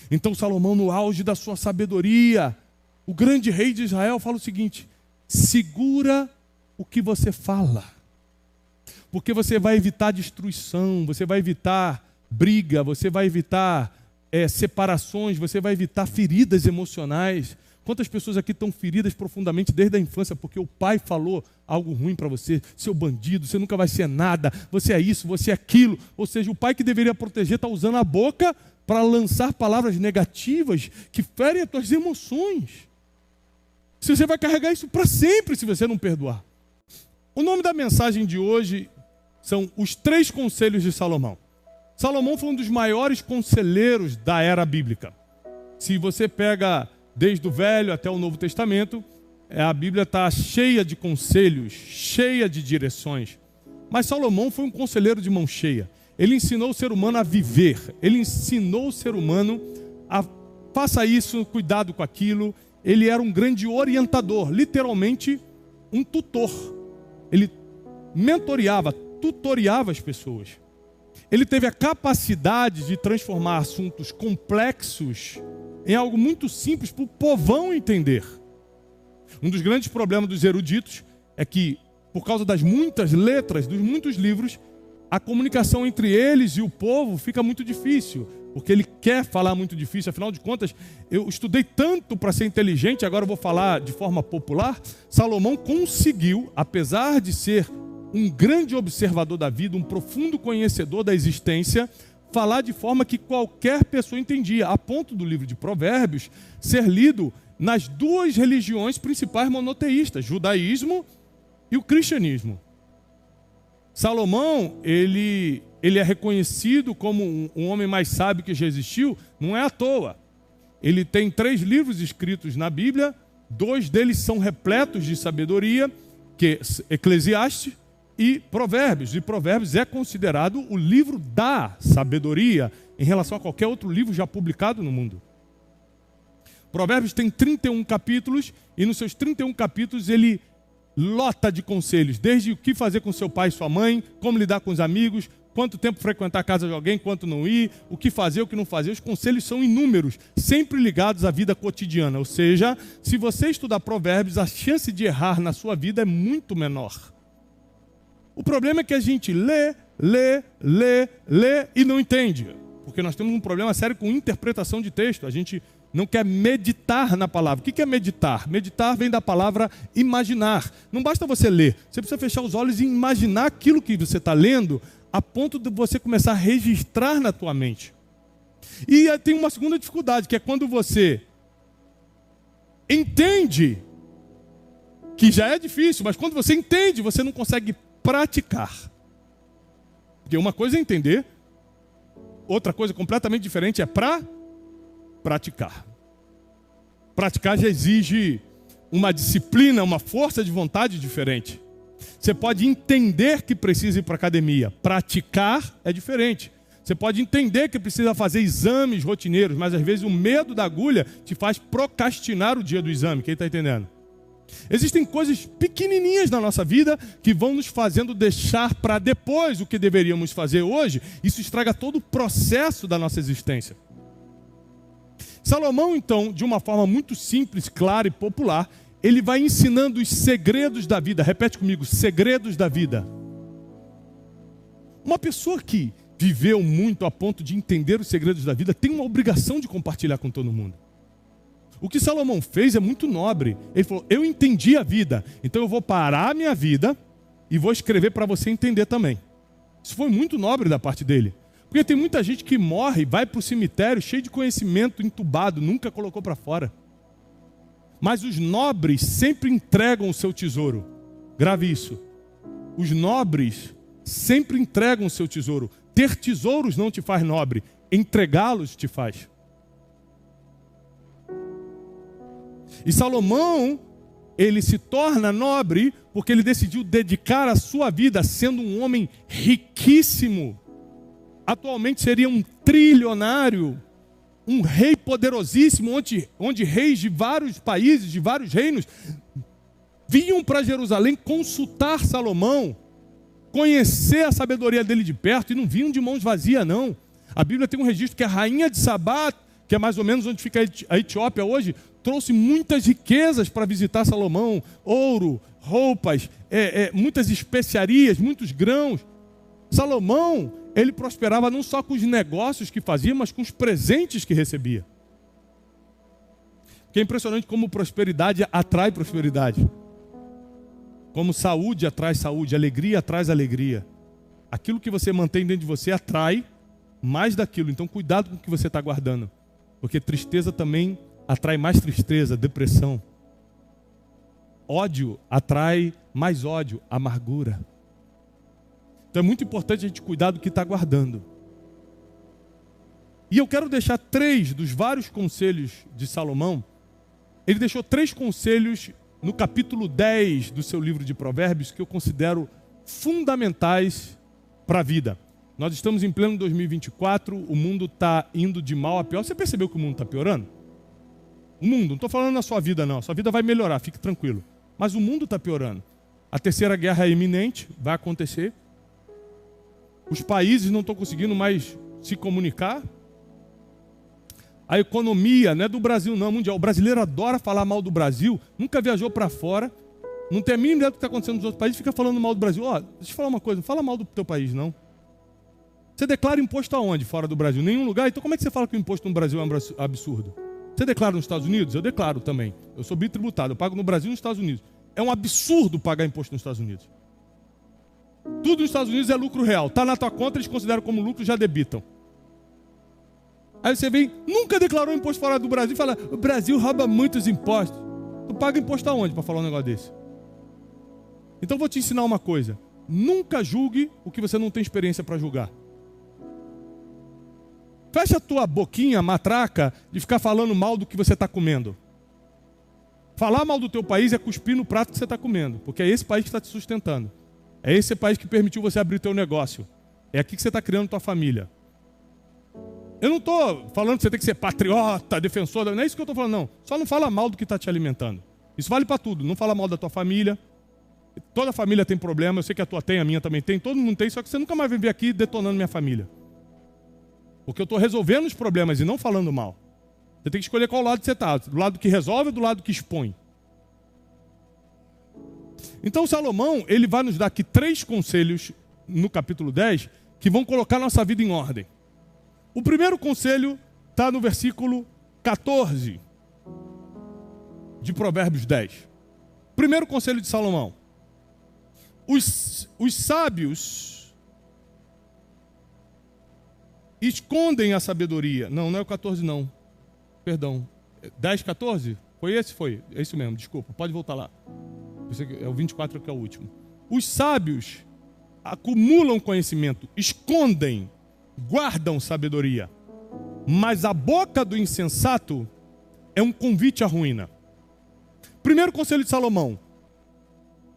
Então Salomão, no auge da sua sabedoria, o grande rei de Israel, fala o seguinte: segura o que você fala, porque você vai evitar destruição, você vai evitar briga, você vai evitar separações, você vai evitar feridas emocionais. Quantas pessoas aqui estão feridas profundamente desde a infância porque o pai falou algo ruim para você? Seu bandido, você nunca vai ser nada, você é isso, você é aquilo. Ou seja, o pai que deveria proteger está usando a boca para lançar palavras negativas que ferem as tuas emoções. Você vai carregar isso para sempre se você não perdoar. O nome da mensagem de hoje são os 3 conselhos de Salomão. Salomão foi um dos maiores conselheiros da era bíblica. Se você pega desde o Velho até o Novo Testamento, a Bíblia está cheia de conselhos, cheia de direções. Mas Salomão foi um conselheiro de mão cheia. Ele ensinou o ser humano a viver. Ele ensinou o ser humano a faça isso, cuidado com aquilo. Ele era um grande orientador, literalmente um tutor. Ele mentoreava, tutoriava as pessoas. Ele teve a capacidade de transformar assuntos complexos em algo muito simples para o povão entender. Um dos grandes problemas dos eruditos é que, por causa das muitas letras, dos muitos livros, a comunicação entre eles e o povo fica muito difícil, porque ele quer falar muito difícil. Afinal de contas, eu estudei tanto para ser inteligente, agora eu vou falar de forma popular. Salomão conseguiu, apesar de ser um grande observador da vida, um profundo conhecedor da existência, falar de forma que qualquer pessoa entendia, a ponto do livro de Provérbios ser lido nas 2 religiões principais monoteístas, judaísmo e o cristianismo. Salomão, ele é reconhecido como um homem mais sábio que já existiu, não é à toa. Ele tem 3 livros escritos na Bíblia, 2 deles são repletos de sabedoria, que é Eclesiastes e Provérbios. E Provérbios é considerado o livro da sabedoria em relação a qualquer outro livro já publicado no mundo. Provérbios tem 31 capítulos e nos seus 31 capítulos ele lota de conselhos, desde o que fazer com seu pai e sua mãe, como lidar com os amigos, quanto tempo frequentar a casa de alguém, quanto não ir, o que fazer, o que não fazer. Os conselhos são inúmeros, sempre ligados à vida cotidiana. Ou seja, se você estudar Provérbios, a chance de errar na sua vida é muito menor. O problema é que a gente lê e não entende. Porque nós temos um problema sério com interpretação de texto. A gente não quer meditar na palavra. O que é meditar? Meditar vem da palavra imaginar. Não basta você ler. Você precisa fechar os olhos e imaginar aquilo que você está lendo, a ponto de você começar a registrar na tua mente. E tem uma segunda dificuldade, que é quando você entende, que já é difícil, mas quando você entende, você não consegue praticar. Porque uma coisa é entender, outra coisa completamente diferente é praticar. Praticar já exige uma disciplina, uma força de vontade diferente. Você pode entender que precisa ir para a academia. Praticar é diferente. Você pode entender que precisa fazer exames rotineiros, mas às vezes o medo da agulha te faz procrastinar o dia do exame. Quem está entendendo? Existem coisas pequenininhas na nossa vida que vão nos fazendo deixar para depois o que deveríamos fazer hoje. Isso estraga todo o processo da nossa existência. Salomão, então, de uma forma muito simples, clara e popular, ele vai ensinando os segredos da vida. Repete comigo, segredos da vida. Uma pessoa que viveu muito a ponto de entender os segredos da vida tem uma obrigação de compartilhar com todo mundo. O que Salomão fez é muito nobre. Ele falou, eu entendi a vida, então eu vou parar a minha vida e vou escrever para você entender também. Isso foi muito nobre da parte dele. Porque tem muita gente que morre, vai para o cemitério cheio de conhecimento, entubado, nunca colocou para fora. Mas os nobres sempre entregam o seu tesouro. Grave isso. Os nobres sempre entregam o seu tesouro. Ter tesouros não te faz nobre, entregá-los te faz. E Salomão, ele se torna nobre porque ele decidiu dedicar a sua vida sendo um homem riquíssimo. Atualmente seria um trilionário, um rei poderosíssimo, onde reis de vários países, de vários reinos, vinham para Jerusalém consultar Salomão, conhecer a sabedoria dele de perto, e não vinham de mãos vazias, não. A Bíblia tem um registro que a rainha de Sabá que é mais ou menos onde fica a Etiópia hoje, trouxe muitas riquezas para visitar Salomão, ouro, roupas, muitas especiarias, muitos grãos. Salomão, ele prosperava não só com os negócios que fazia, mas com os presentes que recebia. Que é impressionante como prosperidade atrai prosperidade. Como saúde atrai saúde, alegria atrai alegria. Aquilo que você mantém dentro de você atrai mais daquilo. Então cuidado com o que você está guardando. Porque tristeza também atrai mais tristeza, depressão. Ódio atrai mais ódio, amargura. Então é muito importante a gente cuidar do que está guardando. E eu quero deixar 3 dos vários conselhos de Salomão. Ele deixou 3 conselhos no capítulo 10 do seu livro de Provérbios que eu considero fundamentais para a vida. Nós estamos em pleno 2024, o mundo está indo de mal a pior. Você percebeu que o mundo está piorando? O mundo, não estou falando na sua vida não, a sua vida vai melhorar, fique tranquilo. Mas o mundo está piorando. A terceira guerra é iminente, vai acontecer. Os países não estão conseguindo mais se comunicar. A economia não é do Brasil não, mundial. O brasileiro adora falar mal do Brasil, nunca viajou para fora, não tem a mínima ideia do que está acontecendo nos outros países, fica falando mal do Brasil. Ó, deixa eu te falar uma coisa, não fala mal do teu país não. Você declara imposto aonde fora do Brasil? Nenhum lugar? Então como é que você fala que o imposto no Brasil é um absurdo? Você declara nos Estados Unidos? Eu declaro também. Eu sou bitributado, eu pago no Brasil e nos Estados Unidos. É um absurdo pagar imposto nos Estados Unidos. Tudo nos Estados Unidos é lucro real. Está na tua conta, eles consideram como lucro e já debitam. Aí você vem, nunca declarou imposto fora do Brasil e fala, o Brasil rouba muitos impostos. Tu paga imposto aonde para falar um negócio desse? Então eu vou te ensinar uma coisa. Nunca julgue o que você não tem experiência para julgar. Fecha a tua boquinha, matraca, de ficar falando mal do que você está comendo. Falar mal do teu país é cuspir no prato que você está comendo, porque é esse país que está te sustentando. É esse país que permitiu você abrir teu negócio. É aqui que você está criando tua família. Eu não estou falando que você tem que ser patriota, defensor, não é isso que eu estou falando, não. Só não fala mal do que está te alimentando. Isso vale para tudo. Não fala mal da tua família. Toda família tem problema, eu sei que a tua tem, a minha também tem, todo mundo tem, só que você nunca mais vem vir aqui detonando minha família. Porque eu estou resolvendo os problemas e não falando mal. Você tem que escolher qual lado você está, do lado que resolve ou do lado que expõe. Então Salomão, ele vai nos dar aqui 3 conselhos no capítulo 10 que vão colocar nossa vida em ordem. O primeiro conselho está no versículo 14 de Provérbios 10. Primeiro conselho de Salomão. Os sábios escondem a sabedoria. Não é o 14 não. Perdão. 10, 14? Foi esse? Foi. É isso mesmo, desculpa. Pode voltar lá. É o 24 que é o último. Os sábios acumulam conhecimento, escondem, guardam sabedoria. Mas a boca do insensato é um convite à ruína. Primeiro conselho de Salomão.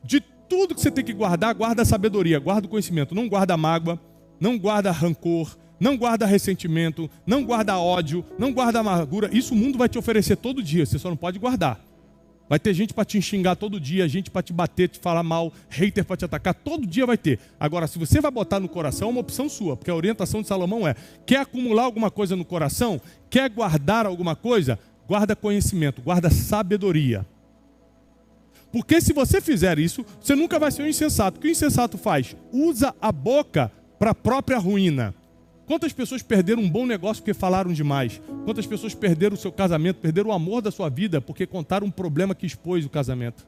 De tudo que você tem que guardar, guarda a sabedoria, guarda o conhecimento. Não guarda mágoa, não guarda rancor, não guarda ressentimento, não guarda ódio, não guarda amargura. Isso o mundo vai te oferecer todo dia, você só não pode guardar. Vai ter gente para te xingar todo dia, gente para te bater, te falar mal, hater para te atacar, todo dia vai ter. Agora, se você vai botar no coração, é uma opção sua, porque a orientação de Salomão é, quer acumular alguma coisa no coração, quer guardar alguma coisa, guarda conhecimento, guarda sabedoria. Porque se você fizer isso, você nunca vai ser um insensato. O que o insensato faz? Usa a boca para a própria ruína. Quantas pessoas perderam um bom negócio porque falaram demais? Quantas pessoas perderam o seu casamento, perderam o amor da sua vida porque contaram um problema que expôs o casamento?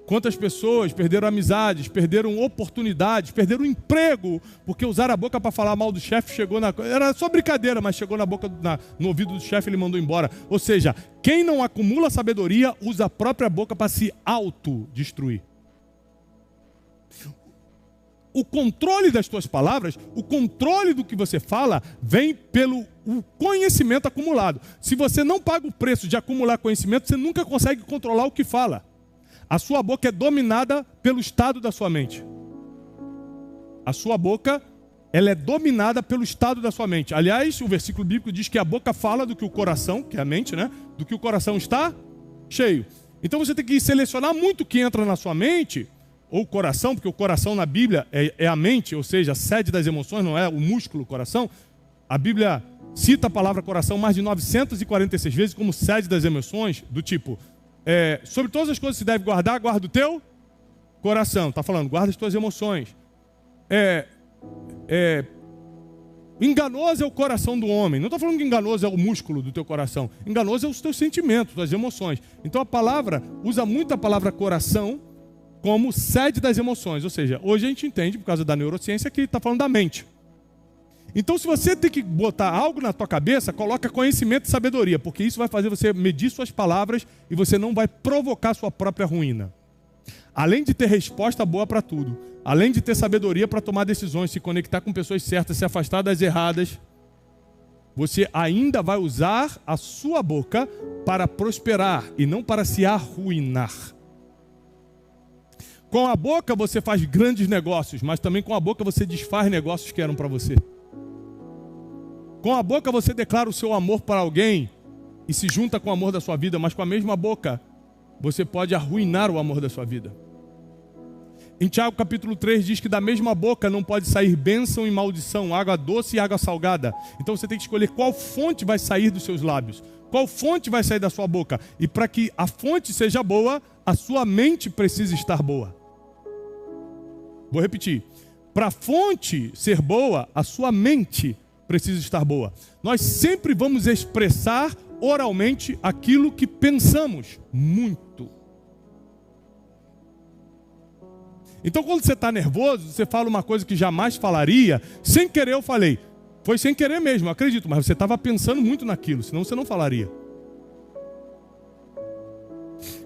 Quantas pessoas perderam amizades, perderam oportunidades, perderam emprego porque usaram a boca para falar mal do chefe, chegou na... Era só brincadeira, mas chegou na boca, no ouvido do chefe e ele mandou embora. Ou seja, quem não acumula sabedoria usa a própria boca para se autodestruir. O controle das tuas palavras, o controle do que você fala, vem pelo conhecimento acumulado. Se você não paga o preço de acumular conhecimento, você nunca consegue controlar o que fala. A sua boca é dominada pelo estado da sua mente. A sua boca, ela é dominada pelo estado da sua mente. Aliás, o versículo bíblico diz que a boca fala do que o coração, que é a mente, né? Do que o coração está cheio. Então você tem que selecionar muito o que entra na sua mente, ou o coração, porque o coração na Bíblia é a mente, ou seja, a sede das emoções, não é o músculo, o coração. A Bíblia cita a palavra coração mais de 946 vezes como sede das emoções, do tipo, sobre todas as coisas que se deve guardar, guarda o teu coração. Está falando, guarda as tuas emoções. Enganoso é o coração do homem. Não estou falando que enganoso é o músculo do teu coração. Enganoso é os teus sentimentos, as emoções. Então a palavra, usa muito a palavra coração como sede das emoções. Ou seja, hoje a gente entende, por causa da neurociência, que está falando da mente. Então se você tem que botar algo na tua cabeça, coloca conhecimento e sabedoria, porque isso vai fazer você medir suas palavras e você não vai provocar sua própria ruína. Além de ter resposta boa para tudo, além de ter sabedoria para tomar decisões, se conectar com pessoas certas, se afastar das erradas, você ainda vai usar a sua boca para prosperar e não para se arruinar. Com a boca você faz grandes negócios, mas também com a boca você desfaz negócios que eram para você. Com a boca você declara o seu amor para alguém e se junta com o amor da sua vida, mas com a mesma boca você pode arruinar o amor da sua vida. Em Tiago capítulo 3 diz que da mesma boca não pode sair bênção e maldição, água doce e água salgada. Então você tem que escolher qual fonte vai sair dos seus lábios, qual fonte vai sair da sua boca. E para que a fonte seja boa, a sua mente precisa estar boa. Vou repetir. Para a fonte ser boa, a sua mente precisa estar boa. Nós sempre vamos expressar oralmente aquilo que pensamos muito. Então quando você está nervoso, você fala uma coisa que jamais falaria, sem querer eu falei. Foi sem querer mesmo, acredito, mas você estava pensando muito naquilo, senão você não falaria.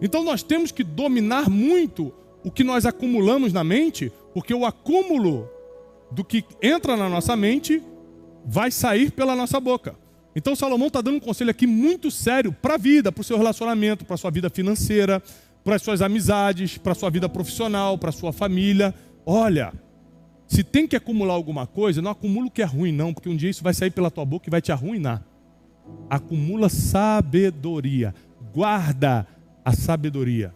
Então nós temos que dominar muito o que nós acumulamos na mente, porque o acúmulo do que entra na nossa mente vai sair pela nossa boca. Então Salomão está dando um conselho aqui muito sério para a vida, para o seu relacionamento, para a sua vida financeira, para as suas amizades, para a sua vida profissional, para a sua família. Olha, se tem que acumular alguma coisa, não acumula o que é ruim não, porque um dia isso vai sair pela tua boca e vai te arruinar. Acumula sabedoria, guarda a sabedoria,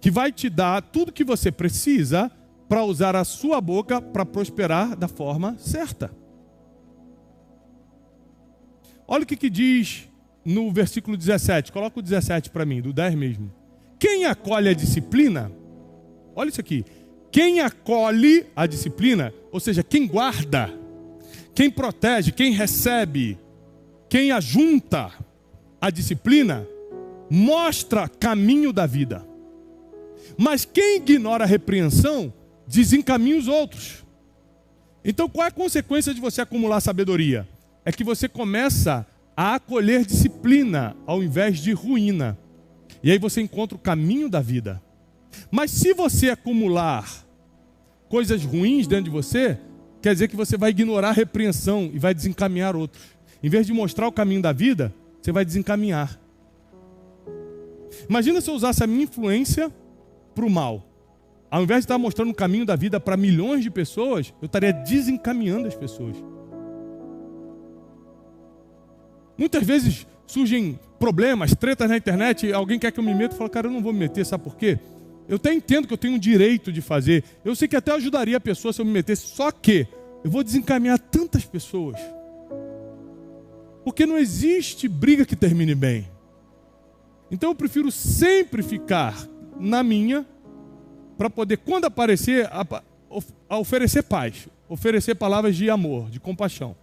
que vai te dar tudo que você precisa para usar a sua boca para prosperar da forma certa. Olha o que diz no versículo 17. Coloca o 17 para mim, do 10 mesmo. Quem acolhe a disciplina, olha isso aqui. Quem acolhe a disciplina, ou seja, quem guarda, quem protege, quem recebe, quem ajunta a disciplina, mostra caminho da vida. Mas quem ignora a repreensão, desencaminha os outros. Então qual é a consequência de você acumular sabedoria? É que você começa a acolher disciplina ao invés de ruína. E aí você encontra o caminho da vida. Mas se você acumular coisas ruins dentro de você, quer dizer que você vai ignorar a repreensão e vai desencaminhar outros. Em vez de mostrar o caminho da vida, você vai desencaminhar. Imagina se eu usasse a minha influência para o mal. Ao invés de estar mostrando o caminho da vida para milhões de pessoas, eu estaria desencaminhando as pessoas. Muitas vezes surgem problemas, tretas na internet, alguém quer que eu me meta e fala, cara, eu não vou me meter, sabe por quê? Eu até entendo que eu tenho um direito de fazer, eu sei que até ajudaria a pessoa se eu me metesse, só que eu vou desencaminhar tantas pessoas. Porque não existe briga que termine bem. Então eu prefiro sempre ficar na minha, para poder, quando aparecer, a oferecer paz, oferecer palavras de amor, de compaixão.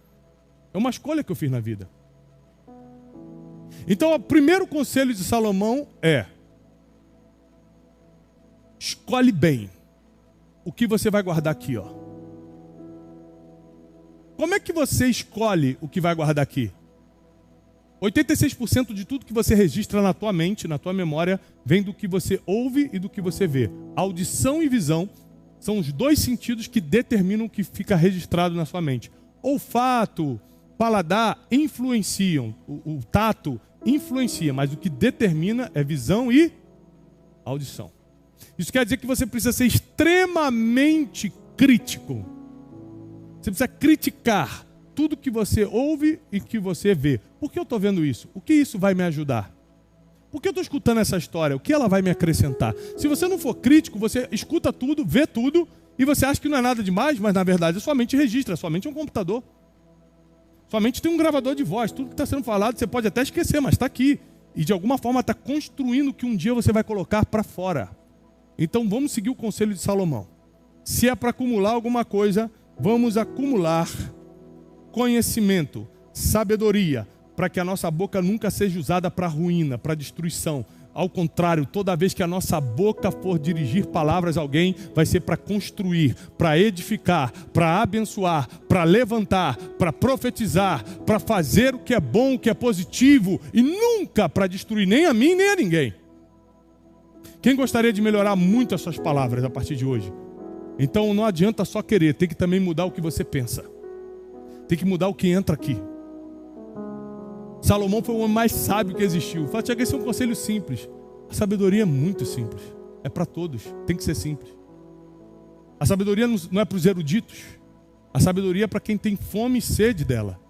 É uma escolha que eu fiz na vida. Então, o primeiro conselho de Salomão é: escolhe bem o que você vai guardar aqui, ó. Como é que você escolhe o que vai guardar aqui? 86% de tudo que você registra na tua mente, na tua memória, vem do que você ouve e do que você vê. Audição e visão são os dois sentidos que determinam o que fica registrado na sua mente. Olfato, paladar influenciam, o tato influencia, mas o que determina é visão e audição. Isso quer dizer que você precisa ser extremamente crítico. Você precisa criticar tudo que você ouve e que você vê. Por que eu estou vendo isso? O que isso vai me ajudar? Por que eu estou escutando essa história? O que ela vai me acrescentar? Se você não for crítico, você escuta tudo, vê tudo, e você acha que não é nada demais, mas na verdade a sua mente registra, a sua mente é um computador. Sua mente tem um gravador de voz. Tudo que está sendo falado você pode até esquecer, mas está aqui. E de alguma forma está construindo o que um dia você vai colocar para fora. Então vamos seguir o conselho de Salomão. Se é para acumular alguma coisa, vamos acumular conhecimento, sabedoria, para que a nossa boca nunca seja usada para ruína, para destruição. Ao contrário, toda vez que a nossa boca for dirigir palavras a alguém, vai ser para construir, para edificar, para abençoar, para levantar, para profetizar, para fazer o que é bom, o que é positivo, e nunca para destruir nem a mim, nem a ninguém. Quem gostaria de melhorar muito as suas palavras a partir de hoje? Então não adianta só querer, tem que também mudar o que você pensa. Tem que mudar o que entra aqui. Salomão foi o homem mais sábio que existiu. Fala, Tiago, esse é um conselho simples. A sabedoria é muito simples. É para todos, tem que ser simples. A sabedoria não é para os eruditos. A sabedoria é para quem tem fome e sede dela.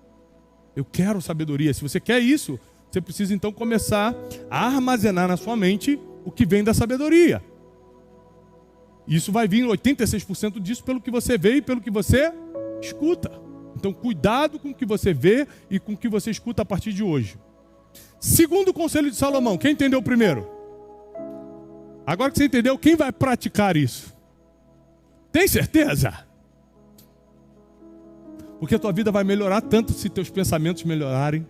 Eu quero sabedoria. Se você quer isso, você precisa então começar a armazenar na sua mente o que vem da sabedoria. Isso vai vir 86% disso pelo que você vê e pelo que você escuta. Então cuidado com o que você vê e com o que você escuta a partir de hoje. Segundo conselho de Salomão, quem entendeu primeiro? Agora que você entendeu, quem vai praticar isso? Tem certeza? Porque a tua vida vai melhorar tanto se teus pensamentos melhorarem.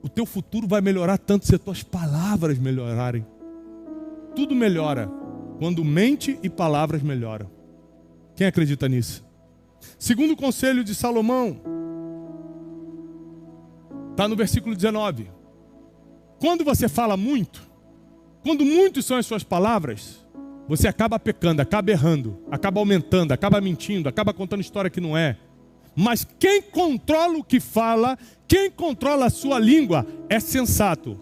O teu futuro vai melhorar tanto se as tuas palavras melhorarem. Tudo melhora quando mente e palavras melhoram. Quem acredita nisso? Segundo conselho de Salomão, está no versículo 19. Quando você fala muito, quando muitos são as suas palavras, você acaba pecando, acaba errando, acaba aumentando, acaba mentindo, acaba contando história que não é. Mas quem controla o que fala, quem controla a sua língua, é sensato.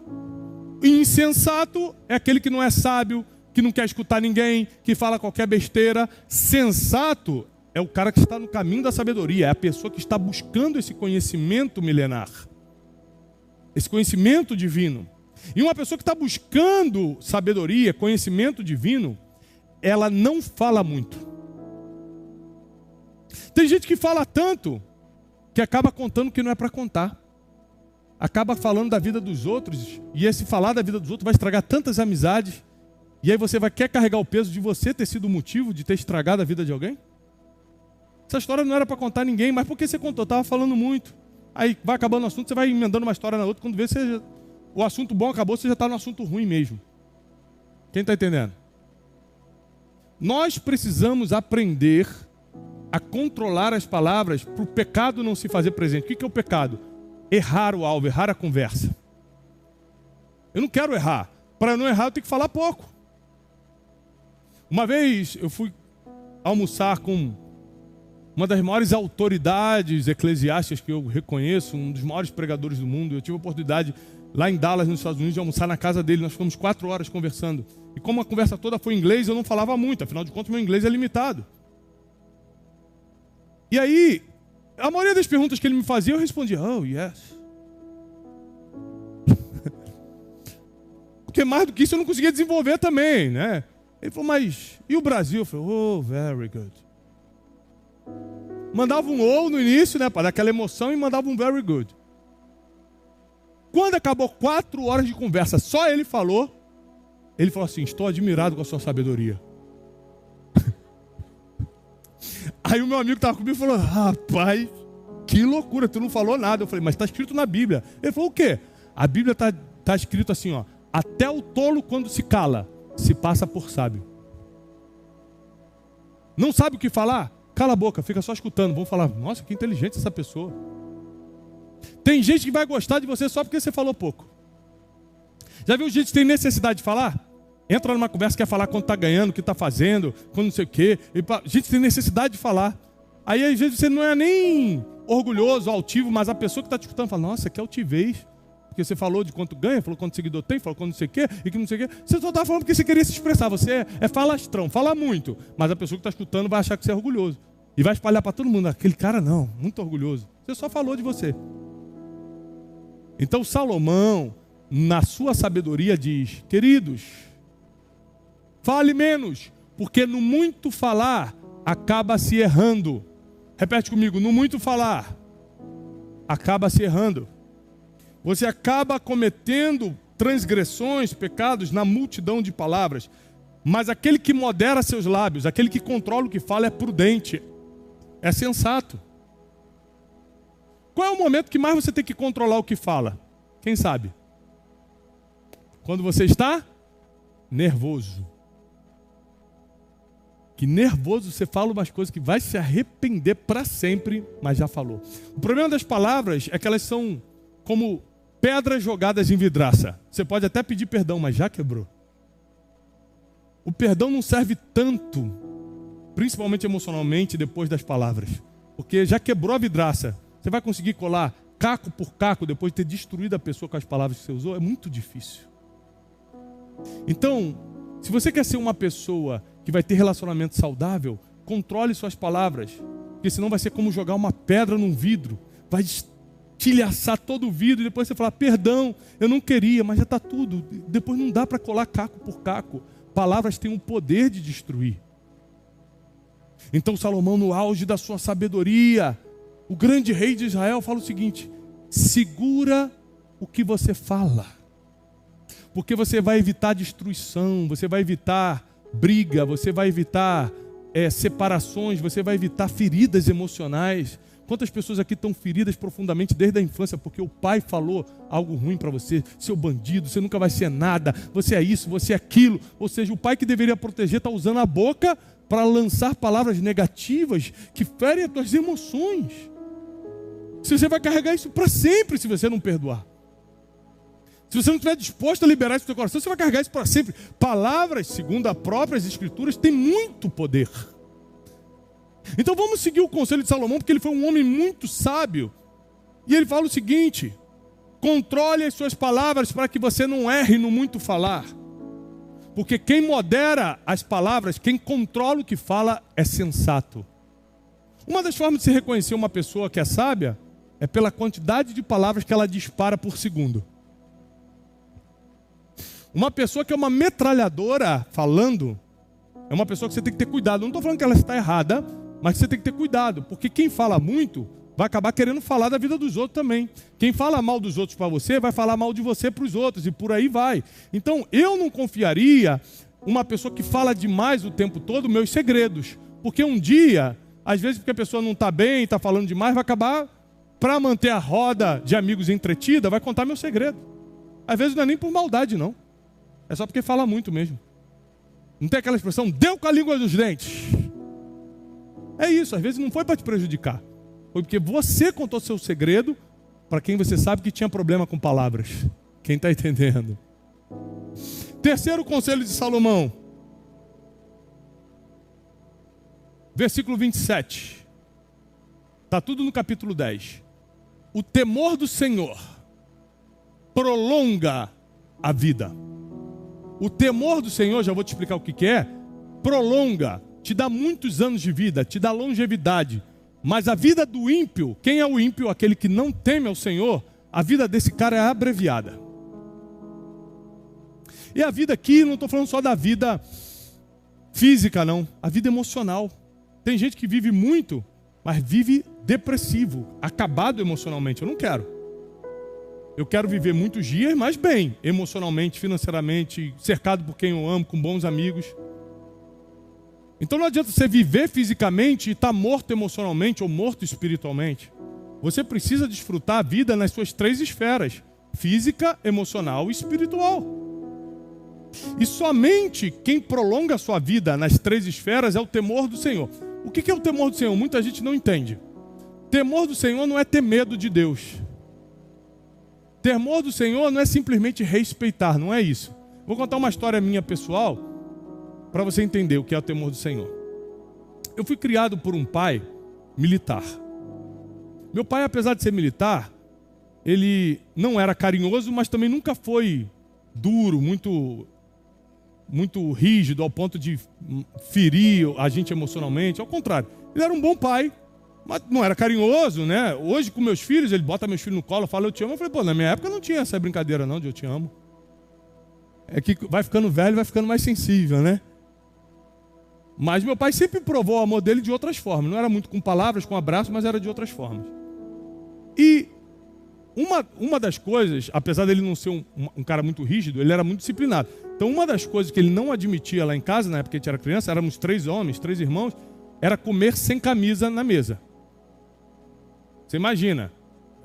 Insensato é aquele que não é sábio, que não quer escutar ninguém, que fala qualquer besteira. Sensato é o cara que está no caminho da sabedoria, é a pessoa que está buscando esse conhecimento milenar, esse conhecimento divino. E uma pessoa que está buscando sabedoria, conhecimento divino, ela não fala muito. Tem gente que fala tanto que acaba contando o que não é para contar. Acaba falando da vida dos outros, e esse falar da vida dos outros vai estragar tantas amizades. E aí você quer carregar o peso de você ter sido o motivo de ter estragado a vida de alguém? Essa história não era para contar a ninguém, mas por que você contou? Estava falando muito. Aí vai acabando o assunto, você vai emendando uma história na outra. Quando vê, o assunto bom acabou, você já está no assunto ruim mesmo. Quem está entendendo? Nós precisamos aprender a controlar as palavras para o pecado não se fazer presente. O que é o pecado? Errar o alvo, errar a conversa. Eu não quero errar. Para não errar, eu tenho que falar pouco. Uma vez eu fui almoçar com uma das maiores autoridades eclesiásticas que eu reconheço, um dos maiores pregadores do mundo. Eu tive a oportunidade, lá em Dallas, nos Estados Unidos, de almoçar na casa dele. Nós ficamos 4 horas conversando. E como a conversa toda foi em inglês, eu não falava muito. Afinal de contas, meu inglês é limitado. E aí, a maioria das perguntas que ele me fazia, eu respondia, oh, yes. Porque mais do que isso eu não conseguia desenvolver também, né? Ele falou, mas e o Brasil? Eu falei, oh, very good. Mandava um oh no início, né, para dar aquela emoção, e mandava um very good. Quando acabou 4 horas de conversa, só ele falou assim, estou admirado com a sua sabedoria. Aí o meu amigo que estava comigo falou, rapaz, que loucura, tu não falou nada. Eu falei, mas está escrito na Bíblia. Ele falou, o quê? A Bíblia está escrito assim, ó, até o tolo quando se cala, se passa por sábio. Não sabe o que falar? Cala a boca, fica só escutando. Vamos falar, nossa, que inteligente essa pessoa. Tem gente que vai gostar de você só porque você falou pouco. Já viu gente que tem necessidade de falar? Entra numa conversa, quer falar quando está ganhando, o que está fazendo, quando não sei o quê. Gente tem necessidade de falar. Aí às vezes você não é nem orgulhoso, altivo, mas a pessoa que está te escutando fala, nossa, que altivez. Porque você falou de quanto ganha, falou quanto seguidor tem, falou quanto não sei o quê, e que não sei o quê. Você só está falando porque você queria se expressar. Você é falastrão, fala muito. Mas a pessoa que está escutando vai achar que você é orgulhoso. E vai espalhar para todo mundo. Aquele cara não, muito orgulhoso. Você só falou de você. Então Salomão, na sua sabedoria, diz, queridos, fale menos, porque no muito falar acaba se errando. Repete comigo, no muito falar acaba se errando. Você acaba cometendo transgressões, pecados na multidão de palavras. Mas aquele que modera seus lábios, aquele que controla o que fala é prudente, é sensato. Qual é o momento que mais você tem que controlar o que fala? Quem sabe? Quando você está nervoso. Que nervoso você fala umas coisas que vai se arrepender para sempre, mas já falou. O problema das palavras é que elas são como pedras jogadas em vidraça. Você pode até pedir perdão, mas já quebrou. O perdão não serve tanto, principalmente emocionalmente, depois das palavras. Porque já quebrou a vidraça. Você vai conseguir colar caco por caco depois de ter destruído a pessoa com as palavras que você usou? É muito difícil. Então, se você quer ser uma pessoa que vai ter relacionamento saudável, controle suas palavras. Porque senão vai ser como jogar uma pedra num vidro. Vai estilhaçar todo o vidro e depois você falar, perdão, eu não queria, mas já está tudo. Depois não dá para colar caco por caco. Palavras têm o poder de destruir. Então Salomão, no auge da sua sabedoria, o grande rei de Israel, fala o seguinte: segura o que você fala, porque você vai evitar destruição, você vai evitar briga, você vai evitar separações, você vai evitar feridas emocionais. Quantas pessoas aqui estão feridas profundamente desde a infância porque o pai falou algo ruim para você, seu bandido, você nunca vai ser nada, você é isso, você é aquilo. Ou seja, o pai que deveria proteger está usando a boca para lançar palavras negativas que ferem as tuas emoções. Você vai carregar isso para sempre se você não perdoar. Se você não estiver disposto a liberar isso do seu coração, você vai carregar isso para sempre. Palavras, segundo as próprias escrituras, têm muito poder. Então vamos seguir o conselho de Salomão, porque ele foi um homem muito sábio. E ele fala o seguinte: controle as suas palavras para que você não erre no muito falar. Porque quem modera as palavras, quem controla o que fala, é sensato. Uma das formas de se reconhecer uma pessoa que é sábia é pela quantidade de palavras que ela dispara por segundo. Uma pessoa que é uma metralhadora falando, é uma pessoa que você tem que ter cuidado. Não estou falando que ela está errada, mas você tem que ter cuidado, porque quem fala muito vai acabar querendo falar da vida dos outros também. Quem fala mal dos outros para você, vai falar mal de você para os outros, e por aí vai. Então, eu não confiaria uma pessoa que fala demais o tempo todo meus segredos, porque um dia, às vezes porque a pessoa não está bem, está falando demais, vai acabar, para manter a roda de amigos entretida, vai contar meu segredo. Às vezes não é nem por maldade, não. É só porque fala muito mesmo. Não tem aquela expressão, deu com a língua dos dentes. É isso, às vezes não foi para te prejudicar. Foi porque você contou seu segredo para quem você sabe que tinha problema com palavras. Quem está entendendo? Terceiro conselho de Salomão. Versículo 27. Está tudo no capítulo 10. O temor do Senhor prolonga a vida. O temor do Senhor, já vou te explicar o que é, prolonga, te dá muitos anos de vida, te dá longevidade. Mas a vida do ímpio, quem é o ímpio? Aquele que não teme ao Senhor, a vida desse cara é abreviada. E a vida aqui, não estou falando só da vida física, não. A vida emocional. Tem gente que vive muito, mas vive depressivo, acabado emocionalmente. Eu não quero. Eu quero viver muitos dias, mas bem, emocionalmente, financeiramente, cercado por quem eu amo, com bons amigos. Então não adianta você viver fisicamente e estar morto emocionalmente ou morto espiritualmente. Você precisa desfrutar a vida nas suas três esferas: física, emocional e espiritual. E somente quem prolonga a sua vida nas três esferas é o temor do Senhor. O que é o temor do Senhor? Muita gente não entende. Temor do Senhor não é ter medo de Deus. Temor do Senhor não é simplesmente respeitar, não é isso. Vou contar uma história minha pessoal para você entender o que é o temor do Senhor. Eu fui criado por um pai militar. Meu pai, apesar de ser militar, ele não era carinhoso, mas também nunca foi duro, muito rígido, ao ponto de ferir a gente emocionalmente. Ao contrário, ele era um bom pai, mas não era carinhoso, né? Hoje, com meus filhos, ele bota meus filhos no colo, fala eu te amo. Eu falei, pô, na minha época não tinha essa brincadeira não de eu te amo. É que vai ficando velho, vai ficando mais sensível, né? Mas meu pai sempre provou o amor dele de outras formas. Não era muito com palavras, com abraço, mas era de outras formas. E uma das coisas, apesar dele não ser um cara muito rígido, ele era muito disciplinado. Então, uma das coisas que ele não admitia lá em casa, na época que a gente era criança, éramos 3 homens, 3 irmãos, era comer sem camisa na mesa. Você imagina,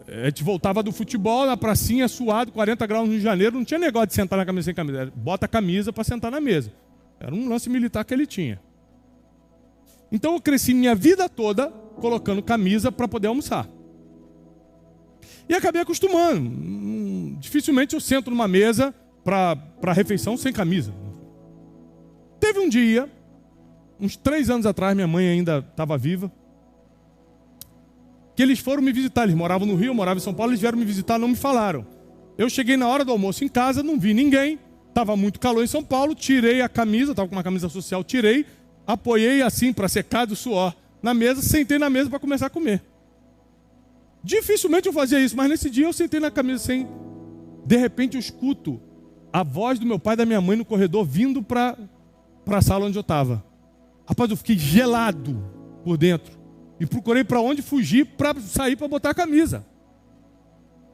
a gente voltava do futebol, na pracinha, suado, 40 graus no Rio de Janeiro, não tinha negócio de sentar na camisa sem camisa, bota a camisa para sentar na mesa. Era um lance militar que ele tinha. Então eu cresci minha vida toda colocando camisa para poder almoçar. E acabei acostumando. Dificilmente eu sento numa mesa para refeição sem camisa. Teve um dia, uns 3 anos atrás, minha mãe ainda estava viva, que eles foram me visitar. Eles moravam no Rio, eu morava em São Paulo, eles vieram me visitar, não me falaram. Eu cheguei na hora do almoço em casa, não vi ninguém, estava muito calor em São Paulo, tirei a camisa, estava com uma camisa social, tirei, apoiei assim para secar do suor na mesa, sentei na mesa para começar a comer. Dificilmente eu fazia isso, mas nesse dia eu sentei na camisa sem... De repente eu escuto a voz do meu pai e da minha mãe no corredor vindo para a sala onde eu estava. Rapaz, eu fiquei gelado por dentro e procurei para onde fugir para sair para botar a camisa.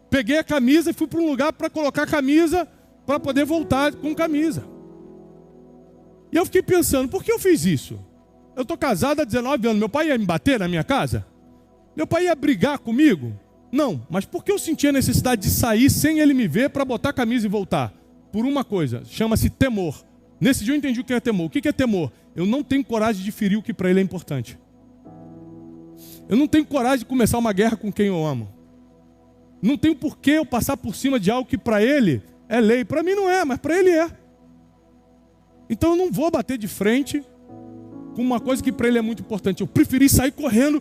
Peguei a camisa e fui para um lugar para colocar a camisa para poder voltar com camisa. E eu fiquei pensando, por que eu fiz isso? Eu estou casado há 19 anos, meu pai ia me bater na minha casa? Meu pai ia brigar comigo? Não, mas por que eu sentia a necessidade de sair sem ele me ver para botar a camisa e voltar? Por uma coisa, chama-se temor. Nesse dia eu entendi o que é temor. O que é temor? Eu não tenho coragem de ferir o que para ele é importante. Eu não tenho coragem de começar uma guerra com quem eu amo. Não tenho por que eu passar por cima de algo que para ele é lei. Para mim não é, mas para ele é. Então eu não vou bater de frente com uma coisa que para ele é muito importante. Eu preferi sair correndo.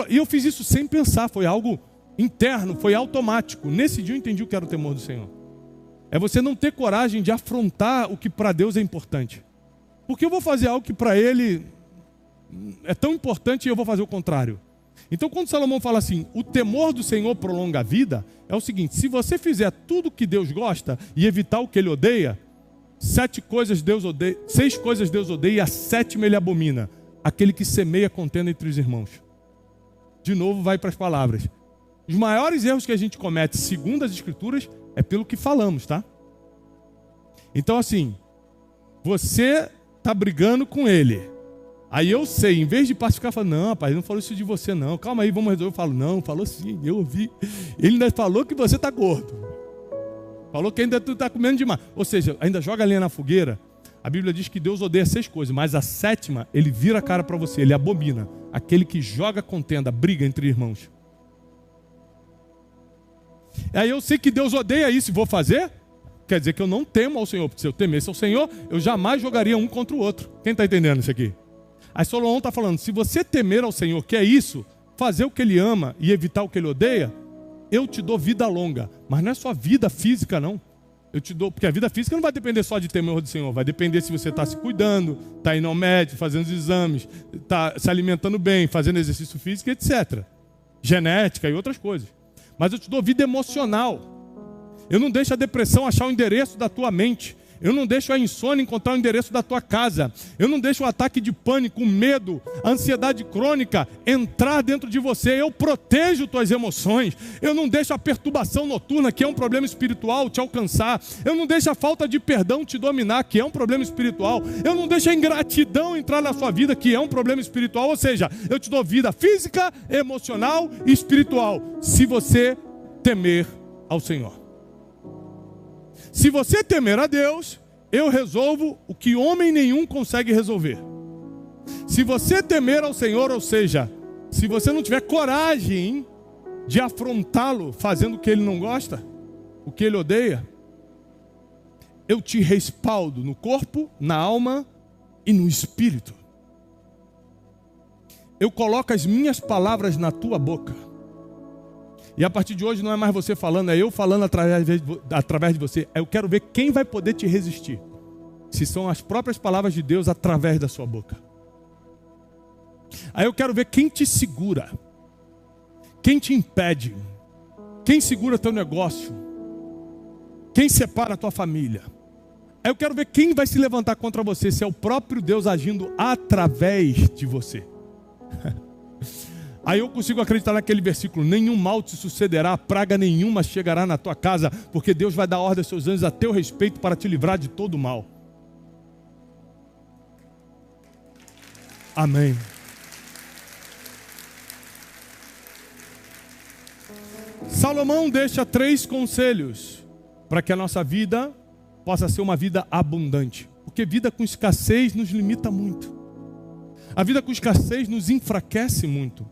E eu fiz isso sem pensar. Foi algo interno, foi automático. Nesse dia eu entendi o que era o temor do Senhor. É você não ter coragem de afrontar o que para Deus é importante. Porque eu vou fazer algo que para ele é tão importante e eu vou fazer o contrário. Então quando Salomão fala assim, o temor do Senhor prolonga a vida, é o seguinte, se você fizer tudo o que Deus gosta e evitar o que Ele odeia, 6 coisas Deus odeia e a 7ª Ele abomina. Aquele que semeia contenda entre os irmãos. De novo vai para as palavras. Os maiores erros que a gente comete, segundo as Escrituras, é pelo que falamos, tá? Então assim, você está brigando com ele. Aí eu sei, em vez de pacificar, eu falo, não, rapaz, ele não falou isso de você não. Calma aí, vamos resolver. Eu falo, não, falou sim, eu ouvi. Ele ainda falou que você está gordo. Falou que ainda tu está comendo demais. Ou seja, ainda joga a lenha na fogueira. A Bíblia diz que Deus odeia 6 coisas, mas a 7ª, ele vira a cara para você, ele abomina. Aquele que joga contenda, briga entre irmãos. Aí eu sei que Deus odeia isso e vou fazer? Quer dizer que eu não temo ao Senhor, porque se eu temesse ao Senhor, eu jamais jogaria um contra o outro. Quem está entendendo isso aqui? Aí Salomão está falando, se você temer ao Senhor, que é isso, fazer o que Ele ama e evitar o que Ele odeia, eu te dou vida longa. Mas não é só vida física, não. Eu te dou, porque a vida física não vai depender só de temor do Senhor, vai depender se você está se cuidando, está indo ao médico, fazendo os exames, está se alimentando bem, fazendo exercício físico, etc. Genética e outras coisas. Mas eu te dou vida emocional. Eu não deixo a depressão achar o endereço da tua mente. Eu não deixo a insônia encontrar o endereço da tua casa. Eu não deixo o ataque de pânico, o medo, a ansiedade crônica entrar dentro de você. Eu protejo tuas emoções. Eu não deixo a perturbação noturna, que é um problema espiritual, te alcançar. Eu não deixo a falta de perdão te dominar, que é um problema espiritual. Eu não deixo a ingratidão entrar na sua vida, que é um problema espiritual. Ou seja, eu te dou vida física, emocional e espiritual, se você temer ao Senhor. Se você temer a Deus, eu resolvo o que homem nenhum consegue resolver. Se você temer ao Senhor, ou seja, se você não tiver coragem de afrontá-lo fazendo o que ele não gosta, o que ele odeia, eu te respaldo no corpo, na alma e no espírito. Eu coloco as minhas palavras na tua boca. E a partir de hoje não é mais você falando, é eu falando através de você. Eu quero ver quem vai poder te resistir. Se são as próprias palavras de Deus através da sua boca. Aí eu quero ver quem te segura. Quem te impede. Quem segura teu negócio. Quem separa a tua família. Aí eu quero ver quem vai se levantar contra você. Se é o próprio Deus agindo através de você. Aí eu consigo acreditar naquele versículo: nenhum mal te sucederá, praga nenhuma chegará na tua casa, porque Deus vai dar ordem aos seus anjos a teu respeito para te livrar de todo mal. Amém. Salomão deixa 3 conselhos para que a nossa vida possa ser uma vida abundante. Porque vida com escassez nos limita muito. A vida com escassez nos enfraquece muito.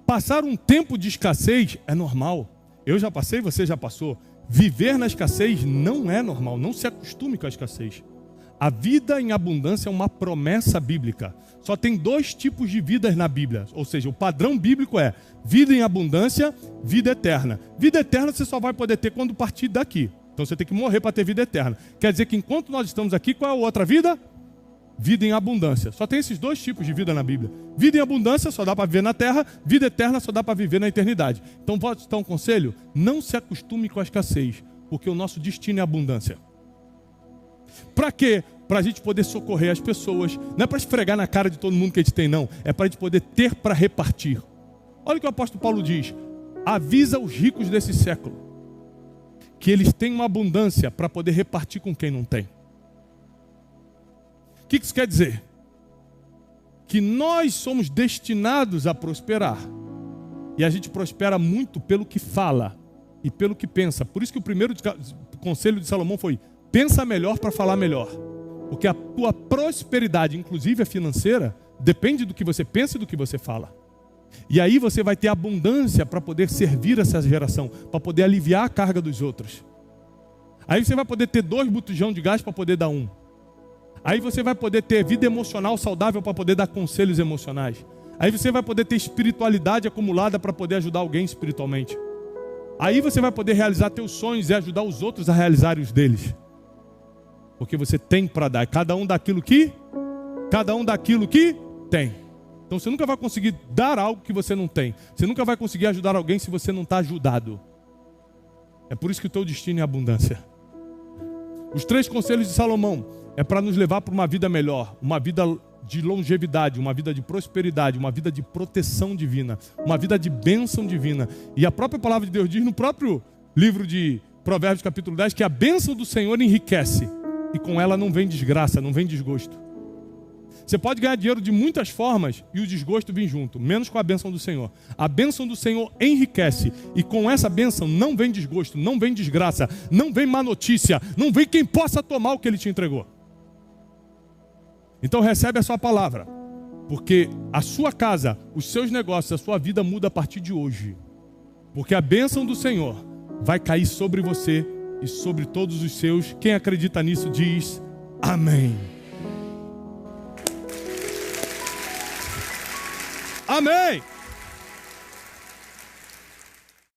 Passar um tempo de escassez é normal. Eu já passei, você já passou. Viver na escassez não é normal. Não se acostume com a escassez. A vida em abundância é uma promessa bíblica. Só tem 2 tipos de vidas na Bíblia. Ou seja, o padrão bíblico é vida em abundância, vida eterna. Vida eterna você só vai poder ter quando partir daqui. Então você tem que morrer para ter vida eterna. Quer dizer que enquanto nós estamos aqui, qual é a outra vida? Vida em abundância. Só tem esses 2 tipos de vida na Bíblia. Vida em abundância só dá para viver na terra. Vida eterna só dá para viver na eternidade. Então pode estar um conselho: não se acostume com a escassez, porque o nosso destino é abundância. Para quê? Para a gente poder socorrer as pessoas. Não é para esfregar na cara de todo mundo que a gente tem, não. É para a gente poder ter para repartir. Olha o que o apóstolo Paulo diz: avisa os ricos desse século que eles têm uma abundância para poder repartir com quem não tem. O que isso quer dizer? Que nós somos destinados a prosperar. E a gente prospera muito pelo que fala e pelo que pensa. Por isso que o primeiro conselho de Salomão foi: pensa melhor para falar melhor. Porque a tua prosperidade, inclusive a financeira, depende do que você pensa e do que você fala. E aí você vai ter abundância para poder servir essa geração, para poder aliviar a carga dos outros. Aí você vai poder ter 2 botijão de gás para poder dar 1. Aí você vai poder ter vida emocional saudável para poder dar conselhos emocionais. Aí você vai poder ter espiritualidade acumulada para poder ajudar alguém espiritualmente. Aí você vai poder realizar teus sonhos e ajudar os outros a realizarem os deles. Porque você tem para dar, cada um daquilo que tem. Então você nunca vai conseguir dar algo que você não tem. Você nunca vai conseguir ajudar alguém se você não está ajudado. É por isso que o teu destino é abundância. Os 3 conselhos de Salomão é para nos levar para uma vida melhor, uma vida de longevidade, uma vida de prosperidade, uma vida de proteção divina, uma vida de bênção divina. E a própria palavra de Deus diz no próprio livro de Provérbios capítulo 10 que a bênção do Senhor enriquece e com ela não vem desgraça, não vem desgosto. Você pode ganhar dinheiro de muitas formas e o desgosto vem junto, menos com a bênção do Senhor. A bênção do Senhor enriquece e com essa bênção não vem desgosto, não vem desgraça, não vem má notícia, não vem quem possa tomar o que Ele te entregou. Então recebe a sua palavra, porque a sua casa, os seus negócios, a sua vida muda a partir de hoje. Porque a bênção do Senhor vai cair sobre você e sobre todos os seus. Quem acredita nisso diz amém. Amém.